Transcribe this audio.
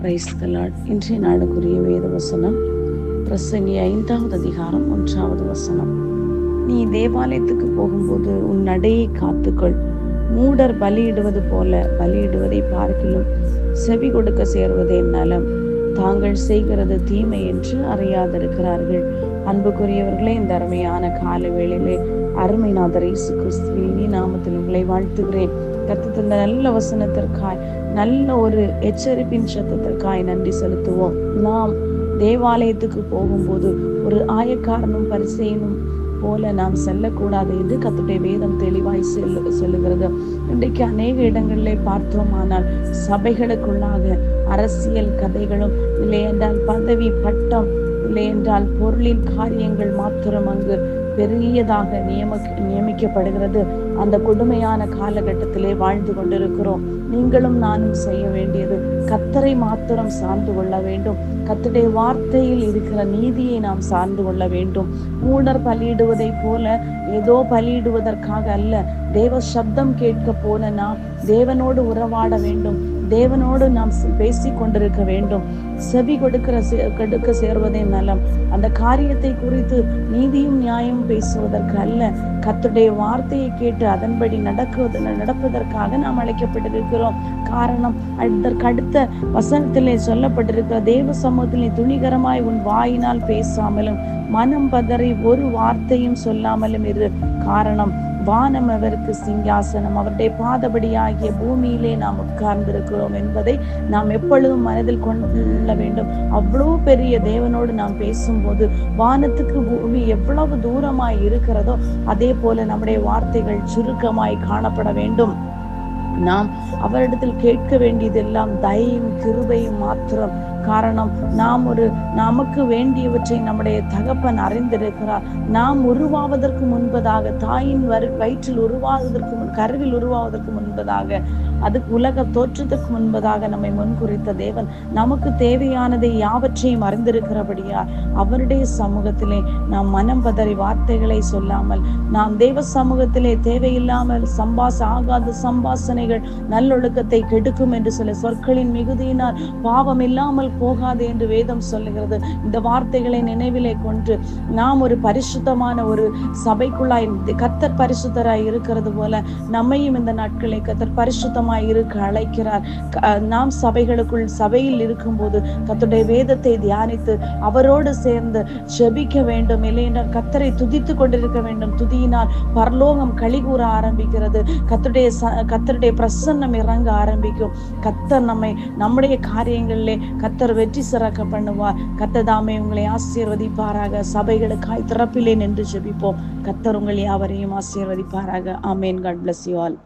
Praise the Lord. இன்றைய நாளுக்குரிய வேத வசனம் பிரசங்கி 5வது அதிகாரம் 1வது வசனம். நீ தேவாலயத்துக்கு போகும்போது உன் நடையை காத்துக்கொள். மூடர் பலியிடுவது போல பலியிடுவதை பார்க்கிலும் செவி கொடுக்க சேர்வதே நலம். தாங்கள் செய்கிறது தீமை என்று அறியாதிருக்கிறார்கள். அன்புக்குரியவர்களே, இந்த அருமையான கால வேளையிலே அருமைநாதர் இயேசு கிறிஸ்துவின் நாமத்தில் உங்களை வாழ்த்துகிறேன். கர்த்தர் இந்த நல்ல வசனத்திற்காய், நல்ல ஒரு எச்சரிப்பின் சத்தத்திற்காய் நன்றி செலுத்துவோம். நாம் தேவாலயத்துக்கு போகும்போது ஒரு ஆயக்காரனும் பரிசேயனும் போல நாம் செல்லக்கூடாது என்று கர்த்தருடைய வேதம் தெளிவாய் சொல்லுகிறது. இன்றைக்கு அநேக இடங்களிலே பார்த்தோமானால் சபைகளுக்குள்ளாக அரசியல் கதைகளும், இல்லை என்றால் பதவி பட்டம், இல்லை என்றால் பொருளின் காரியங்கள் மாத்திரம் அங்கு பெரியதாக நியமிக்கப்படுகிறது. அந்த கொடுமையான காலகட்டத்திலே வாழ்ந்து கொண்டிருக்கிறோம். நீங்களும் நானும் செய்ய வேண்டியது கர்த்தரை மாத்திரம் சார்ந்து கொள்ள வேண்டும். கர்த்தருடைய வார்த்தையில் இருக்கிற நீதியை நாம் சார்ந்து கொள்ள வேண்டும். மூடர் பலியிடுவதை போல ஏதோ பலியிடுவதற்காக அல்ல, தேவ சப்தம் கேட்க போல நாம் தேவனோடு உறவாட வேண்டும். தேவனோடு நாம் பேசி கொண்டிருக்க வேண்டும். செவி கொடுக்க சேர்வதே நலம். அந்த காரியத்தை குறித்து நீதியும் நியாயம் பேசுவதற்கு அல்ல, கர்த்தருடைய வார்த்தையை கேட்டு அதன்படி நடப்பதற்காக நாம் அழைக்கப்பட்டிருக்கிறோம். காரணம், அடுத்த வசனத்திலே சொல்லப்பட்டிருக்கிற தேவ சமூகத்திலே துணிகரமாய் உன் வாயினால் பேசாமலும் மனம் பதறி ஒரு வார்த்தையும் சொல்லாமலும் இரு. காரணம், வானம் அவருக்கு சிங்காசனம், அவருடைய பாதபடியாகிய பூமியிலே நாம் உட்கார்ந்திருக்கிறோம் என்பதை நாம் எப்பொழுதும் மனதில் கொள்ள வேண்டும். அவ்வளவு பெரிய தேவனோடு நாம் பேசும்போது வானத்துக்கு பூமி எவ்வளவு தூரமாய் இருக்கிறதோ அதே போல நம்முடைய வார்த்தைகள் சுருக்கமாய் காணப்பட வேண்டும். நாம் அவரிடத்தில் கேட்க வேண்டியதெல்லாம் தயையும் கிருபையும் மாத்திரம். காரணம், நமக்கு வேண்டியவற்றை நம்முடைய தகப்பன் அறிந்திருக்கிறார். நாம் உருவாவதற்கு முன்பதாக, தாயின் வயிற்றில் உருவாவதற்கு கருவில் உருவாவதற்கு முன்பதாக, அதுக்கு உலக தோற்றத்துக்கு முன்பதாக நம்மை முன்குறித்த தேவன் நமக்கு தேவையானதை யாவற்றையும் அறிந்திருக்கிறபடியால் அவருடைய சமூகத்திலே நாம் மனம் பதறி வார்த்தைகளை சொல்லாமல், நாம் தேவ சமூகத்திலே தேவையில்லாமல் ஆகாத சம்பாசனைகள் நல்லொழுக்கத்தை கெடுக்கும் என்று சொல்ல, சொற்களின் மிகுதியினால் பாவம் இல்லாமல் போகாது என்று வேதம் சொல்லுகிறது. இந்த வார்த்தைகளை நினைவிலே கொண்டு நாம் ஒரு பரிசுத்தமான ஒரு சபைக்குள்ளாய், கர்த்தர் பரிசுத்தராய் இருக்கிறது போல நம்மையும் இந்த நாட்களை கர்த்தர் பரிசுத்தமாய் இருக்க அழைக்கிறார். நாம் சபையில் இருக்கும்போது கர்த்தருடைய வேதத்தை தியானித்து அவரோடு சேர்ந்து ஜெபிக்க வேண்டும். இல்லை என்றால் கர்த்தரை துதித்து கொண்டிருக்க வேண்டும். துதியினால் பரலோகம் களிகூற ஆரம்பிக்கிறது. கர்த்தருடைய பிரசன்னம் இறங்க ஆரம்பிக்கும். கர்த்தர் நம்முடைய காரியங்களிலே கர்த்தர் வெற்றி சிறக்க பண்ணுவார். கர்த்தர் தாமே உங்களை ஆசீர்வதிப்பாராக. சபைகளுக்காய் திறப்பிலே நின்று ஜெபிப்போம். கர்த்தர் உங்கள் யாவரையும் ஆசீர்வதிப்பாராக. ஆமென். God bless you all.